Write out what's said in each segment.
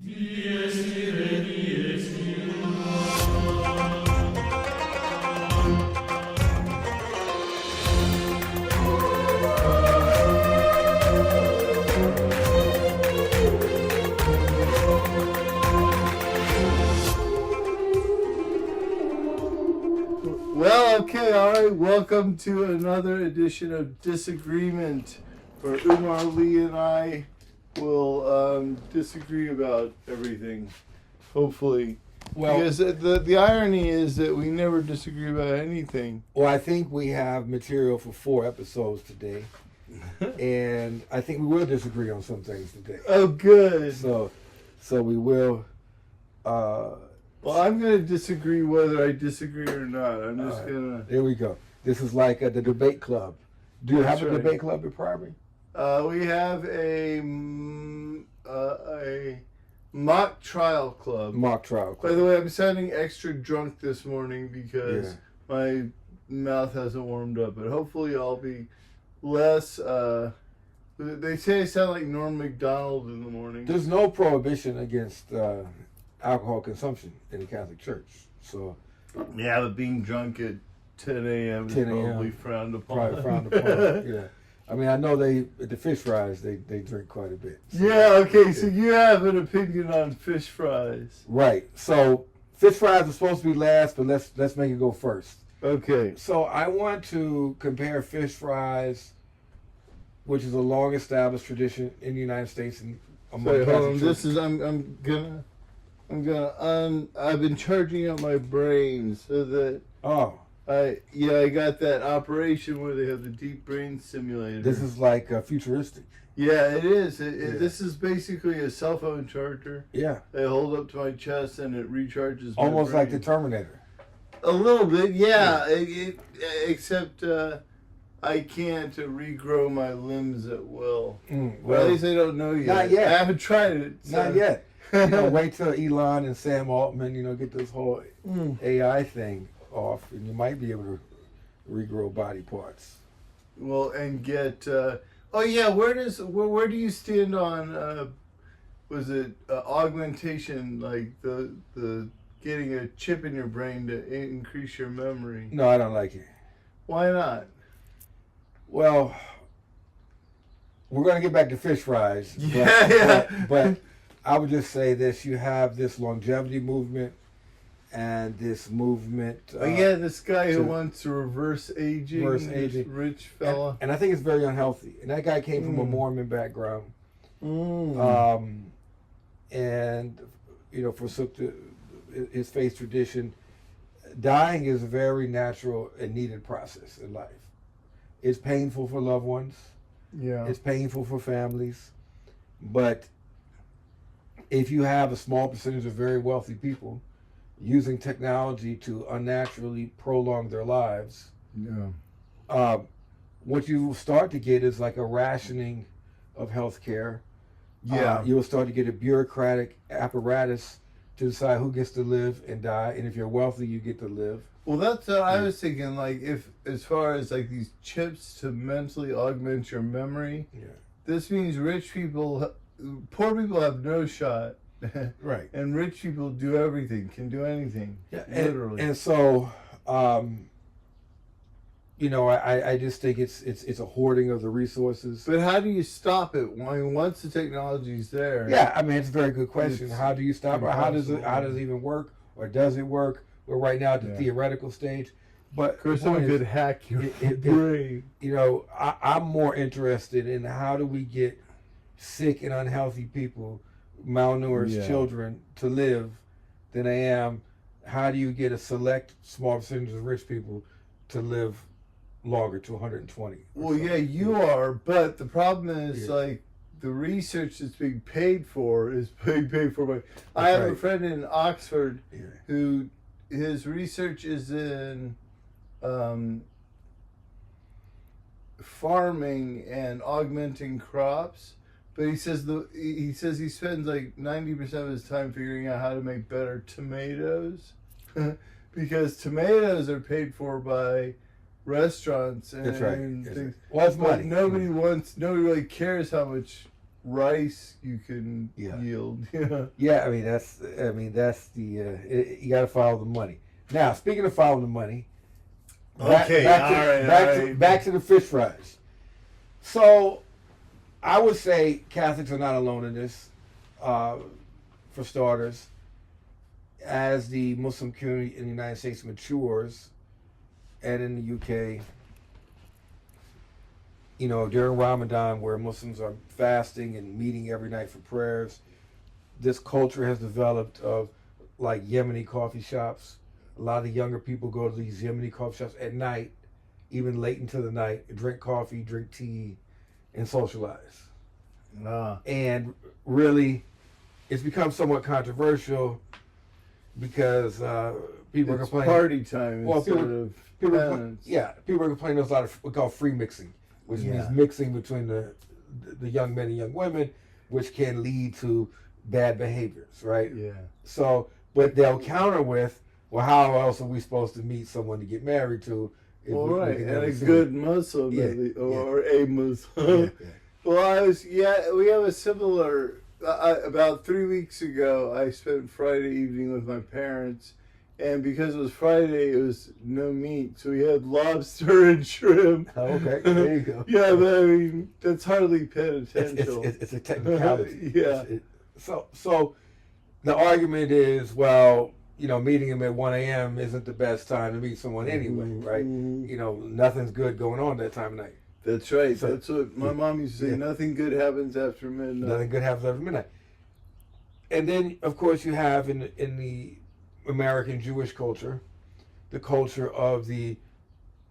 Well, okay, all right. Welcome to another edition of Disagreement, where Umar Lee and I will disagree about everything. Hopefully, because the irony is that we never disagree about anything. Well, I think we have material for 4 episodes today, and I think we will disagree on some things today. Oh, good. So we will. Well, I'm going to disagree whether I disagree or not. I'm just going to... There we go. This is like the debate club. Do you have a debate club at Priory? We have a mock trial club. Mock trial club. By the way, I'm sounding extra drunk this morning because my mouth hasn't warmed up. But hopefully I'll be less... they say I sound like Norm Macdonald in the morning. There's no prohibition against alcohol consumption in the Catholic Church. So yeah, but being drunk at 10 a.m. is probably frowned upon. Probably frowned upon, yeah. I mean, I know at the fish fries, they drink quite a bit. So, yeah, okay, so you have an opinion on fish fries. Right. So fish fries are supposed to be last, but let's make it go first. Okay. So I want to compare fish fries, which is a long-established tradition in the United States and among Sorry, hold on. Catholic This is I've been charging up my brain so that I got that operation where they have the deep brain simulator. This is like futuristic. Yeah, it is. This is basically a cell phone charger. Yeah. I hold up to my chest and it recharges my Almost brain. like the Terminator. A little bit, yeah. Except I can't regrow my limbs at will. Well, at least I don't know yet. Not yet. I haven't tried it. So. Not yet. Wait till Elon and Sam Altman, get this whole AI thing off, and you might be able to regrow body parts. Well, and get. Where do you stand on? Was it augmentation, like the getting a chip in your brain to increase your memory? No, I don't like it. Why not? Well, we're gonna get back to fish fries. But I would just say this: you have this longevity movement, and this movement. This guy who wants to reverse aging. This rich fella. And I think it's very unhealthy. And that guy came from a Mormon background. And forsook his faith tradition. Dying is a very natural and needed process in life. It's painful for loved ones. Yeah. It's painful for families, but if you have a small percentage of very wealthy people using technology to unnaturally prolong their lives, what you will start to get is like a rationing of healthcare. Yeah. You will start to get a bureaucratic apparatus to decide who gets to live and die, and if you're wealthy, you get to live. Well, that's what I was thinking. Like, if as far as like these chips to mentally augment your memory, this means rich people. Poor people have no shot. Right. And rich people do everything, can do anything. Yeah, literally. And so, I just think it's a hoarding of the resources. But how do you stop it? I mean, once the technology's there. Yeah, I mean, it's a very good question. How do you stop it? How does it even work? Or does it work? We're right now at the theoretical stage. But of course, someone could hack your brain. I'm more interested in how do we get sick and unhealthy people, malnourished children to live than I am how do you get a select small percentage of rich people to live longer, to 120? Well, yeah, you are, but the problem is like the research that's being paid for is being paid for by. I have a friend in Oxford who his research is in farming and augmenting crops, but he says he spends like 90% of his time figuring out how to make better tomatoes because tomatoes are paid for by restaurants and, That's right. and things. Well, it's money. Nobody really cares how much rice you can Yeah. yield. Yeah. Yeah, that's the you got to follow the money. Now, speaking of following the money, Okay, all right. back to the fish fries. So, I would say Catholics are not alone in this. For starters, as the Muslim community in the United States matures, and in the UK, during Ramadan, where Muslims are fasting and meeting every night for prayers, this culture has developed of like Yemeni coffee shops. A lot of the younger people go to these Yemeni coffee shops at night, even late into the night, drink coffee, drink tea, and socialize. And really, it's become somewhat controversial because people are complaining. Party time instead of penance. People are complaining there's a lot of what we call free mixing, which means mixing between the young men and young women, which can lead to bad behaviors, right? Yeah. So, but they'll counter with, well, how else are we supposed to meet someone to get married to? And a good Muslim, or a Muslim. Well, we have a similar. About 3 weeks ago, I spent Friday evening with my parents, and because it was Friday, it was no meat, so we had lobster and shrimp. Oh, okay, there you go. Yeah, but that's hardly penitential. It's a technicality. Yeah. So the argument is, well, meeting him at 1 a.m. isn't the best time to meet someone anyway, right? Nothing's good going on that time of night. That's right. So, that's what my mom used to say. Nothing good happens after midnight. Nothing good happens after midnight. And then, of course, you have in the American Jewish culture, the culture of the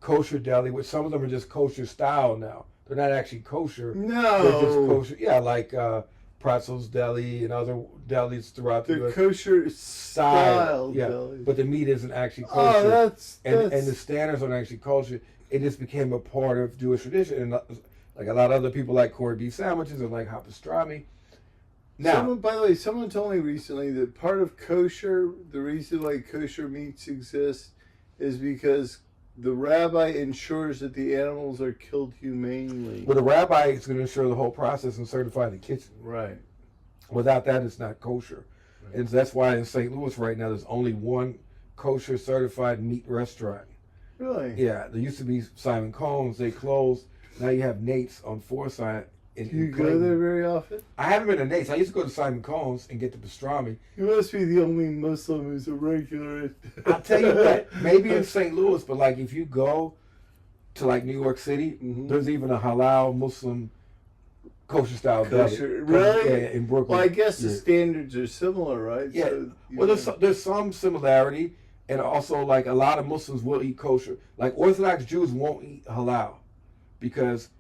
kosher deli, which some of them are just kosher style now. They're not actually kosher. No. They're just kosher. Yeah, like Pretzel's Deli and other delis throughout the U.S. kosher style deli. But the meat isn't actually kosher. Oh, and the standards aren't actually kosher. It just became a part of Jewish tradition. And like a lot of other people like corned beef sandwiches and like pastrami. Now, by the way, someone told me recently that part of kosher, the reason why kosher meats exist is because the rabbi ensures that the animals are killed humanely. Well, the rabbi is going to ensure the whole process and certify the kitchen. Right. Without that, it's not kosher. Right. And that's why in St. Louis right now, there's only one kosher certified meat restaurant. Really? Yeah. There used to be Simon Cohn's. They closed. Now you have Nate's on Forsyth. Do you go there very often? I haven't been to Nate's. I used to go to Simon Cohn's and get the pastrami. You must be the only Muslim who's a regular. I'll tell you what, maybe in St. Louis, but like if you go to like New York City, there's even a halal Muslim kosher style deli. Really? Yeah, in Brooklyn. Well, I guess the standards are similar, right? Yeah. So, well, there's some similarity, and also like a lot of Muslims will eat kosher. Like Orthodox Jews won't eat halal because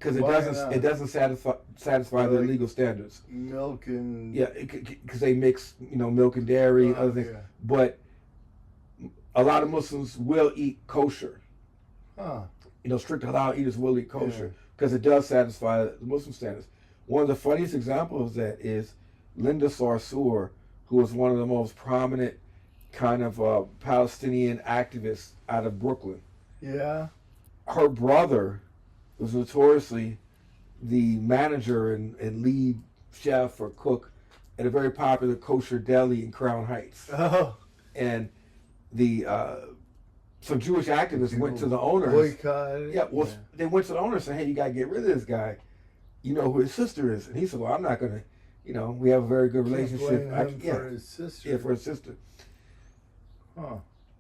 it doesn't satisfy their legal standards. Milk and because they mix milk and dairy and other things. Yeah. But a lot of Muslims will eat kosher. Strict halal eaters will eat kosher because it does satisfy the Muslim standards. One of the funniest examples of that is Linda Sarsour, who was one of the most prominent kind of Palestinian activists out of Brooklyn. Yeah. Her brother was notoriously the manager and lead chef or cook at a very popular kosher deli in Crown Heights. Oh. And some Jewish activists went to the owners. Boycott. Yeah, they went to the owner and said, hey, you got to get rid of this guy. You know who his sister is. And he said, well, I'm not going to, we have a very good relationship. For his sister. Yeah, for his sister. Huh.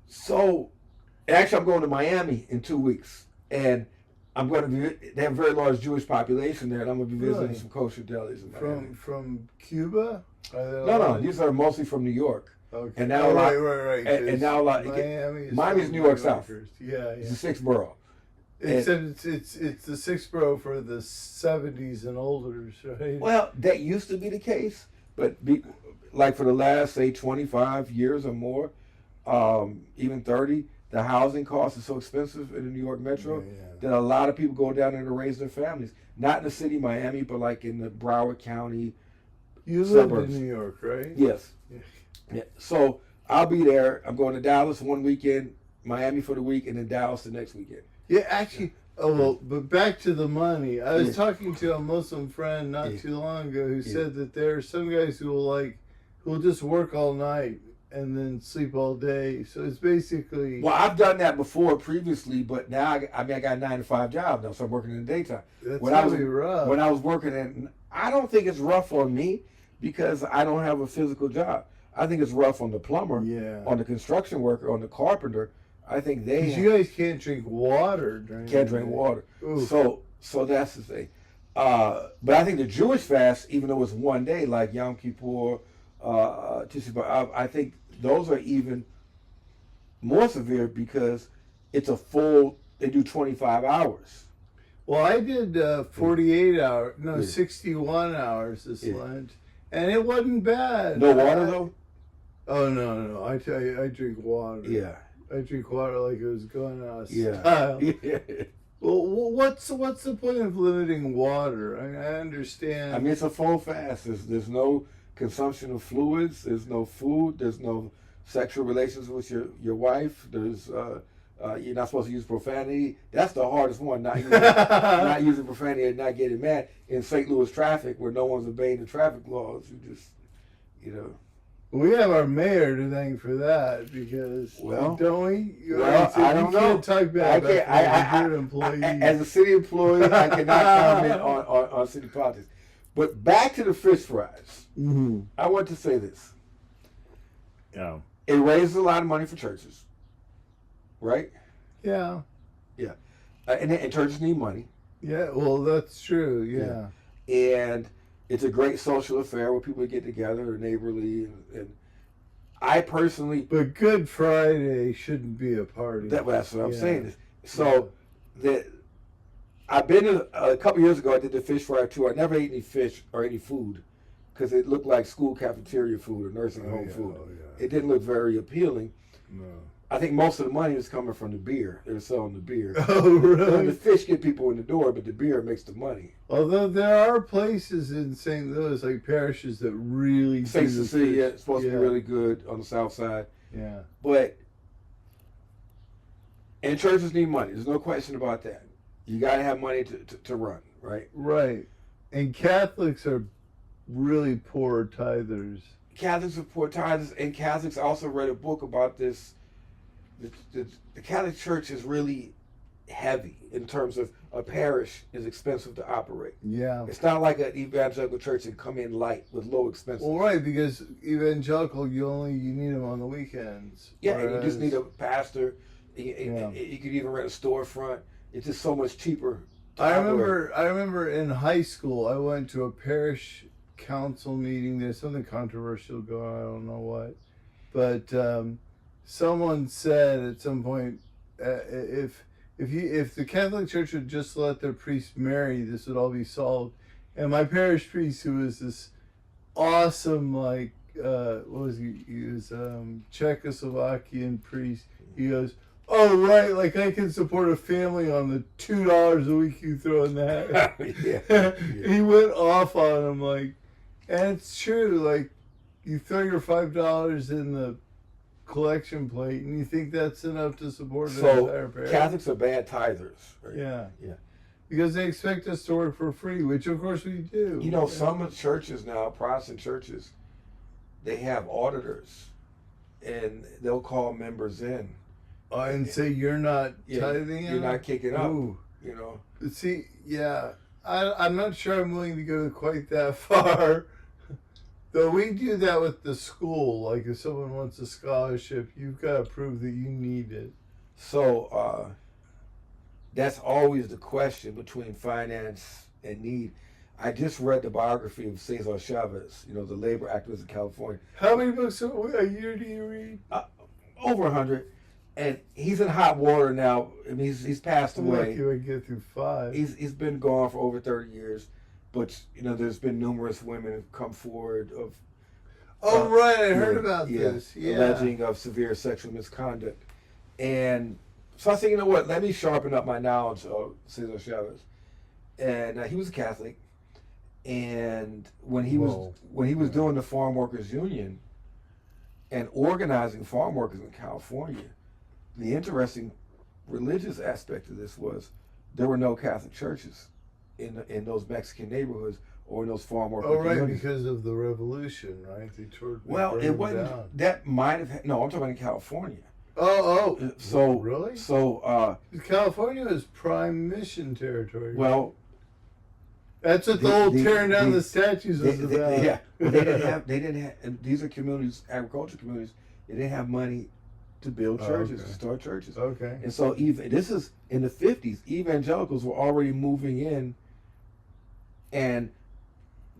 So, actually, I'm going to Miami in 2 weeks. And I'm going to they have a very large Jewish population there, and I'm going to be visiting some kosher delis in Miami. From Cuba? No, these are mostly from New York. Okay. And now right. And now Miami's New York South. Yeah. It's the sixth borough. Except it's the sixth borough for the 70s and older, right? Well, that used to be the case, but like for the last, say, 25 years or more, even 30, the housing cost is so expensive in the New York Metro that a lot of people go down there to raise their families. Not in the city of Miami, but like in the Broward County suburbs. Lived in New York, right? Yes. Yeah. So I'll be there. I'm going to Dallas one weekend, Miami for the week, and then Dallas the next weekend. Yeah, actually, Oh, well, but back to the money. I was talking to a Muslim friend not too long ago who said that there are some guys who will just work all night and then sleep all day. So it's basically. Well, I've done that before previously, but now I got a 9-to-5 job now, so I'm working in the daytime. That's really rough. When I was working in, I don't think it's rough on me because I don't have a physical job. I think it's rough on the plumber, on the construction worker, on the carpenter. I think you guys can't drink water. Can't drink water. So that's the thing. But I think the Jewish fast, even though it's one day, like Yom Kippur, Tisha B'Av, I think those are even more severe because it's a full. They do 25 hours. Well, I did 48 hours. No, 61 hours this Lent, and it wasn't bad. No water though. Oh no! I tell you, I drink water. Yeah. I drink water like it was going out of style. Yeah. Well, what's the point of limiting water? I understand. I mean, it's a full fast. There's no consumption of fluids. There's no food. There's no sexual relations with your wife. There's you're not supposed to use profanity. That's the hardest one. Not using profanity and not getting mad in St. Louis traffic where no one's obeying the traffic laws. You just, We have our mayor to thank for that because, don't we? I don't know. Can't talk bad about employees. As a city employee, I cannot comment on city politics. But back to the fish fries. Mm-hmm. I want to say this. Yeah. It raises a lot of money for churches, right? Yeah. Yeah. And churches need money. Yeah, well, that's true, yeah. And it's a great social affair where people get together, neighborly, and I personally. But Good Friday shouldn't be a party. That's what I'm saying. So I've been a couple years ago. I did the fish fry tour. I never ate any fish or any food because it looked like school cafeteria food or nursing home food. It didn't look very appealing. No. I think most of the money was coming from the beer. They were selling the beer. Oh, really? The fish get people in the door, but the beer makes the money. Although there are places in St. Louis, like parishes, that really St. Cecilia, it's supposed to be really good on the south side. Yeah. And churches need money. There's no question about that. You got to have money to run, right? Right. And Catholics are really poor tithers. Catholics are poor tithers, and Catholics also read a book about this. The Catholic Church is really heavy in terms of a parish is expensive to operate. Yeah. It's not like an evangelical church that come in light with low expenses. Well, right, because evangelical, you need them on the weekends. Yeah, and you just need a pastor. You could even rent a storefront. It's just so much cheaper. I remember in high school, I went to a parish council meeting. There's something controversial going on. I don't know what, but someone said at some point, if the Catholic Church would just let their priests marry, this would all be solved. And my parish priest, who was this awesome, what was he? He was Czechoslovakian priest. He goes, "Oh right, like I can support a family on the $2 a week you throw in that." He went off on him and it's true. Like you throw your $5 in the collection plate, and you think that's enough to support an entire parish. Catholics are bad tithers. Right? Yeah. Yeah. Because they expect us to work for free, which of course we do. Some churches now, Protestant churches, they have auditors, and they'll call members in. And say you're not tithing. You're not kicking up. Ooh. See, I'm not sure I'm willing to go quite that far. Though we do that with the school, like if someone wants a scholarship, you've got to prove that you need it. So that's always the question between finance and need. I just read the biography of Cesar Chavez, the labor activist in California. How many books a year do you read? Over 100. And he's in hot water now. I mean, he's passed away. Lucky I get through 5. He's been gone for over 30 years. But, there's been numerous women who've come forward of... right, I heard about this. Yeah. Alleging of severe sexual misconduct. And so I said, let me sharpen up my knowledge of Cesar Chavez. And he was a Catholic. And when he was doing the Farm Workers Union and organizing farm workers in California, the interesting religious aspect of this was there were no Catholic churches in those Mexican neighborhoods or in those farm worker Oh, right, communities. because of the revolution, right? They Well, burned it them wasn't. down. That might have. No, I'm talking about in California. Oh, So really? So California is prime mission territory. well, that's what the whole tearing down the statues was about. yeah, well, they didn't have. They didn't have. And these are communities, agricultural communities. They didn't have money to build churches, okay. to start churches. Okay. And so even this is in the 50s. Evangelicals were already moving in and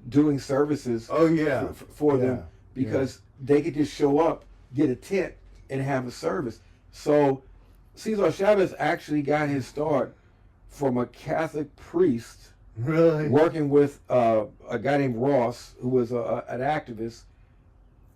doing services. Oh yeah. For them because they could just show up, get a tent, and have a service. So Cesar Chavez actually got his start from a Catholic priest Really? working with a guy named Ross, who was an activist.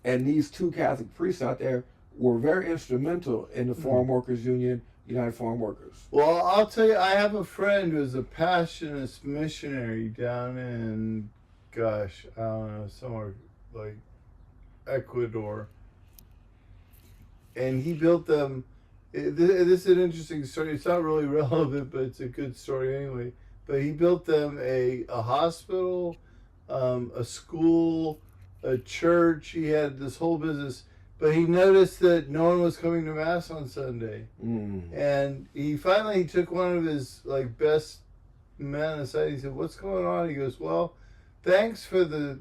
And these two Catholic priests out there were very instrumental in the Farm Workers Union, United Farm Workers. Well, I'll tell you, I have a friend who's a passionist missionary down in, gosh, I don't know, somewhere like Ecuador. And he built them. This is an interesting story. It's not really relevant, but it's a good story anyway. But he built them a hospital, a school, a church. He had this whole business. But he noticed that no one was coming to Mass on Sunday. And he finally took one of his best men aside. He said, "What's going on?" He goes, "Well, thanks for the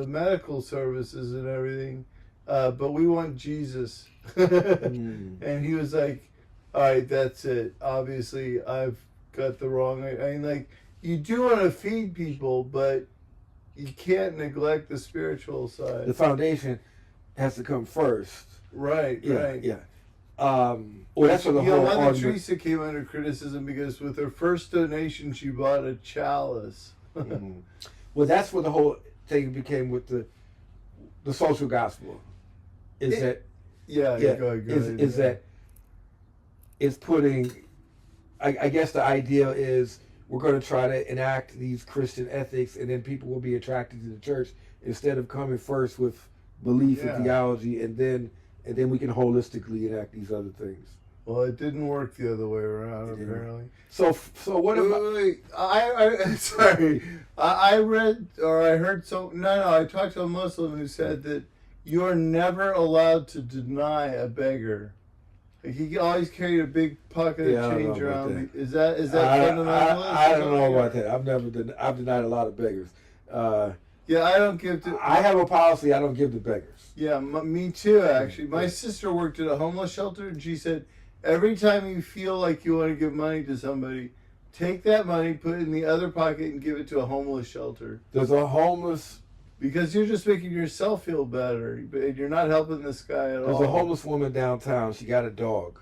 medical services and everything, but we want Jesus." And he was like, "All right, that's it. Obviously, I've got the wrong." I mean, you do want to feed people, but you can't neglect the spiritual side. The foundation has to come first. Right. Yeah. Well, that's what the whole Mother argument. Teresa came under criticism because with her first donation, she bought a chalice. Well, that's what the whole thing became with the social gospel. Go ahead. Is that it's putting. I guess the idea is we're going to try to enact these Christian ethics, and then people will be attracted to the church instead of coming first with belief and theology, and then we can holistically enact these other things. Well, it didn't work the other way around, apparently. So what about? Wait. Sorry. I read or I heard I talked to a Muslim who said that you are never allowed to deny a beggar. He always carried a big pocket of change around. Is that fundamentalist? I don't know about that. I've denied a lot of beggars. Yeah, I don't give to. I have a policy. I don't give to beggars. Yeah, me too. Actually, my sister worked at a homeless shelter, and she said every time you feel like you want to give money to somebody, take that money, put it in the other pocket, and give it to a homeless shelter. There's a homeless. Because you're just making yourself feel better, and you're not helping this guy at all. There's a homeless woman downtown. She got a dog,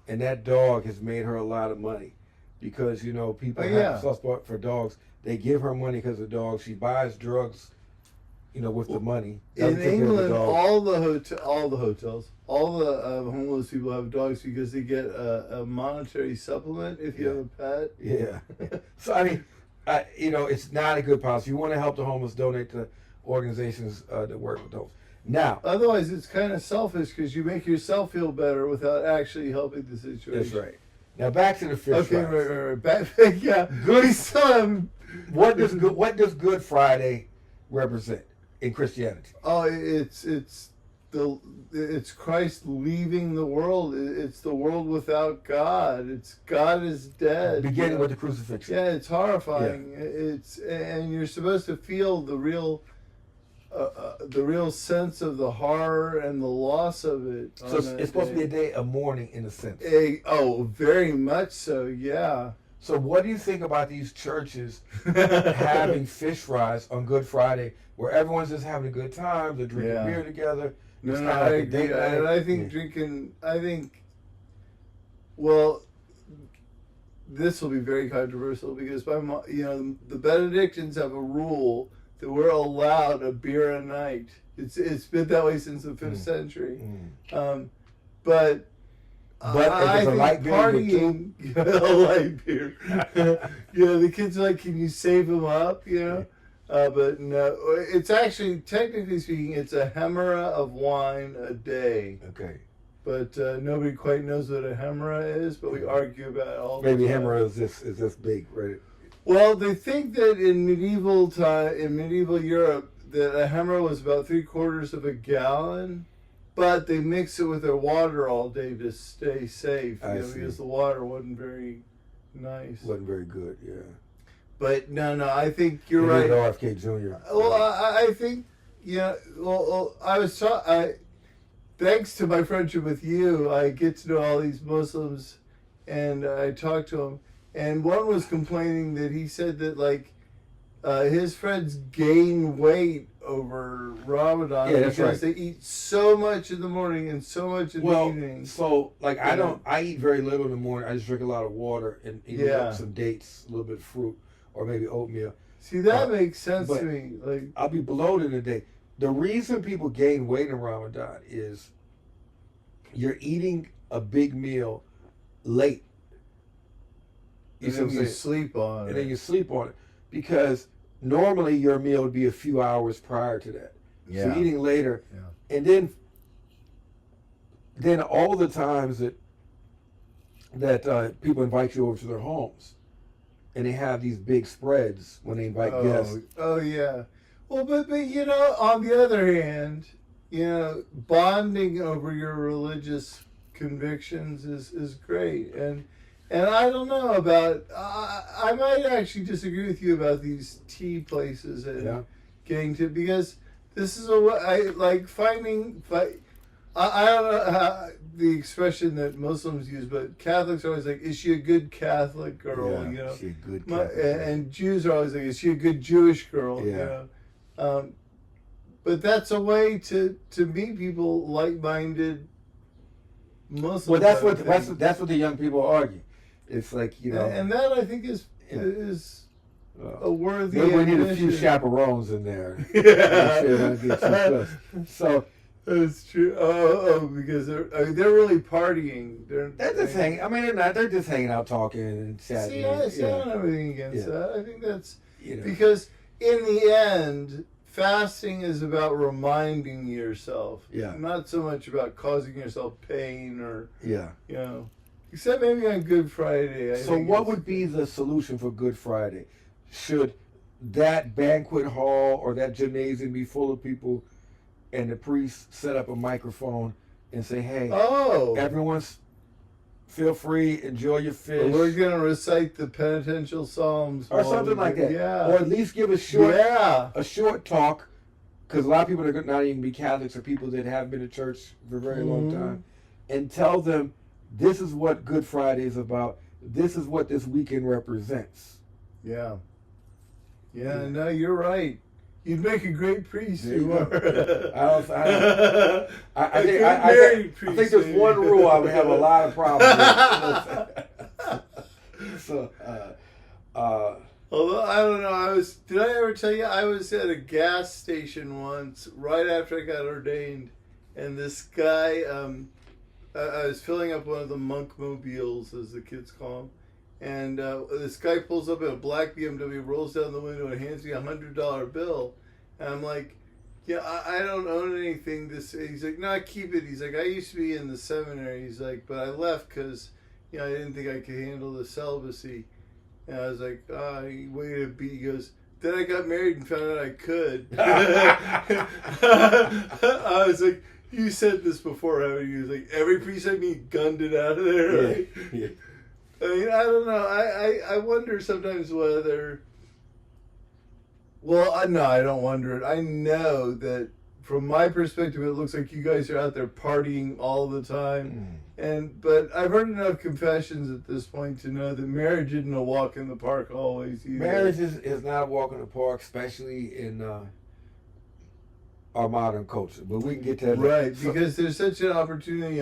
and that dog has made her a lot of money because people have a soft spot for dogs. They give her money because of dogs. She buys drugs, with the money. In England, all the hotels, all the homeless people have dogs because they get a monetary supplement if you have a pet. Yeah. So I mean, it's not a good policy. You want to help the homeless, donate to organizations that work with those. Now, otherwise, it's kind of selfish because you make yourself feel better without actually helping the situation. That's right. Now back to the fish fries. Right. Back, yeah. Good. What does Good Friday represent in Christianity? Oh, it's Christ leaving the world. It's the world without God. It's God is dead. Beginning with the crucifixion. Yeah, it's horrifying. Yeah. And you're supposed to feel the real sense of the horror and the loss of it. So it's supposed to be a day of mourning in a sense. Very much so. Yeah. So what do you think about these churches having fish fries on Good Friday, where everyone's just having a good time, they're drinking beer together? I agree. And I think well, this will be very controversial because the Benedictines have a rule that we're allowed a beer a night. It's been that way since the 5th century. But I think light partying, a light beer. The kids are like, can you save them up? But no, it's actually, technically speaking, it's a hemera of wine a day. Okay. but nobody quite knows what a hemorrha is. But we argue about it all. Maybe the time. hemorrhoid is this big, right? Well, they think that in medieval Europe, that a hemorrhoid was about 3/4 of a gallon, but they mix it with their water all day to stay safe. Because the water wasn't very nice. Wasn't very good, yeah. But no, I think you're right. right. RFK Jr. Well, I think, I was thanks to my friendship with you, I get to know all these Muslims, and I talk to them. And one was complaining that he said that his friends gain weight over Ramadan because they eat so much in the morning and so much in the evening. So I eat very little in the morning. I just drink a lot of water and eat some dates, a little bit of fruit, or maybe oatmeal. See, that makes sense to me. I'll be bloated in a day. The reason people gain weight in Ramadan is you're eating a big meal late. And then you sleep on it. And then you sleep on it. Because normally your meal would be a few hours prior to that. Yeah. So eating later. Yeah. And then all the times that people invite you over to their homes, and they have these big spreads when they invite guests. Oh, yeah. Well, but on the other hand, bonding over your religious convictions is great. And I don't know about, I might actually disagree with you about these tea places and getting to, because this is I don't know how the expression that Muslims use, but Catholics are always like, is she a good Catholic girl? Yeah, is she a good Catholic girl? And Jews are always like, is she a good Jewish girl? Yeah. But that's a way to meet people like-minded Muslims. Well, that's what the young people argue. It's like, and that I think is a worthy. We need a few chaperones in there. Yeah. So that's true. Oh, because they're really partying. They're just hanging. I mean, they're not. They're just hanging out, talking and chatting. See, I don't have anything against that. I think that's because in the end, fasting is about reminding yourself. Yeah. Not so much about causing yourself pain or. Yeah. Except maybe on Good Friday. So what would be the solution for Good Friday? Should that banquet hall or that gymnasium be full of people and the priest set up a microphone and say, hey, everyone's feel free, enjoy your fish. We're going to recite the penitential psalms. Or something like that. Yeah. Or at least give a short talk, because a lot of people are not even be Catholics or people that haven't been to church for a very long time, and tell them, this is what Good Friday is about. This is what this weekend represents. Yeah. Yeah, no, you're right. You'd make a great priest. You are. I think there's one rule I would have a lot of problems with. So, although I don't know, did I ever tell you I was at a gas station once right after I got ordained, and this guy, I was filling up one of the monk mobiles, as the kids call them, and this guy pulls up in a black BMW, rolls down the window, and hands me a $100 bill, and I'm like, I don't own anything. He's like, no, I keep it. He's like, I used to be in the seminary. He's like, but I left because I didn't think I could handle the celibacy. And I was like, he waited a beat. He goes, then I got married and found out I could. I was like, you said this before, haven't you? He was like, every priest I meet gunned it out of there. Right? Yeah. I mean, I don't know. I wonder sometimes whether... Well, no, I don't wonder it. I know that from my perspective, it looks like you guys are out there partying all the time. But I've heard enough confessions at this point to know that marriage isn't a walk in the park always either. Marriage is not a walk in the park, especially in our modern culture. But we can get to that. Right, because there's such an opportunity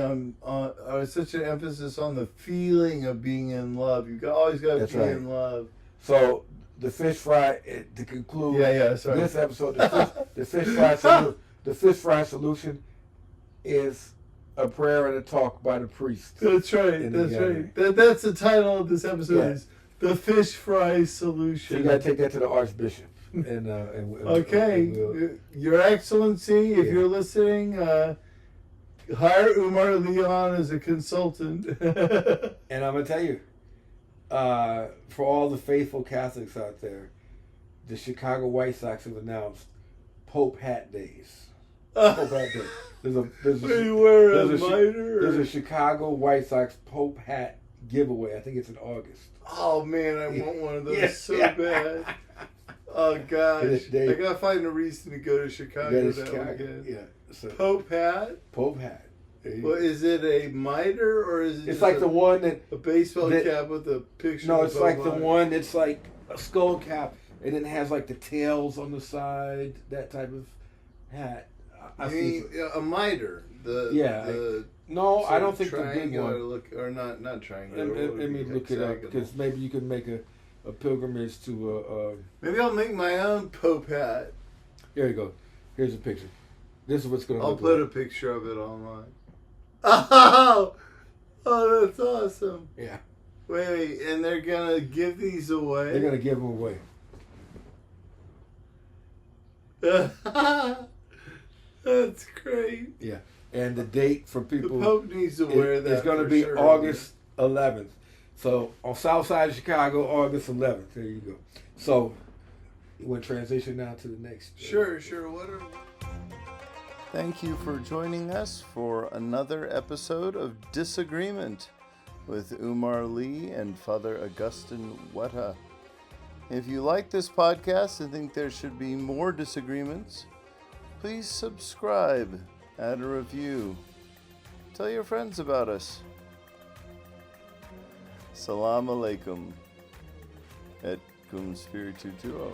such an emphasis on the feeling of being in love. You've always got to be in love. So the fish fry, to conclude sorry. this episode, the fish fry solution is a prayer and a talk by the priest. That's right. That's right. That's the title of this episode. Is the fish fry solution. So you got to take that to the Archbishop. And Your Excellency, if you're listening, Hire Umar Leon as a consultant. And I'm gonna tell you, for all the faithful Catholics out there, the Chicago White Sox have announced Pope Hat Days. Pope Hat Day. There's a Chicago White Sox Pope Hat giveaway. I think it's in August. Oh man, I want one of those so bad. Oh gosh, I gotta find a reason to go to Chicago that weekend. Yeah. So, Pope Hat. Pope Hat. Well, is it a mitre or is it? It's like the one that a baseball cap with a picture. No, of it's like on the it. one that's like a skull cap, and it has like the tails on the side. That type of hat. I mean, a mitre. No, I don't think the big one. Or not triangular. Let me look it up because maybe you can make a pilgrimage to. Maybe I'll make my own Pope hat. Here you go. Here's a picture. This is what's going to look like. I'll put a picture of it online. Oh, that's awesome. Yeah. Wait, and they're going to give these away? They're going to give them away. That's great. Yeah. And the date for people. The Pope needs to wear that. It's going to be sure. August 11th. So on South Side of Chicago, August 11th. There you go. So you want to transition now to the next. Sure. Thank you for joining us for another episode of Disagreement with Umar Lee and Father Augustine Weta. If you like this podcast and think there should be more disagreements, please subscribe, add a review, tell your friends about us. Salam alaikum et cum spiritu tuo.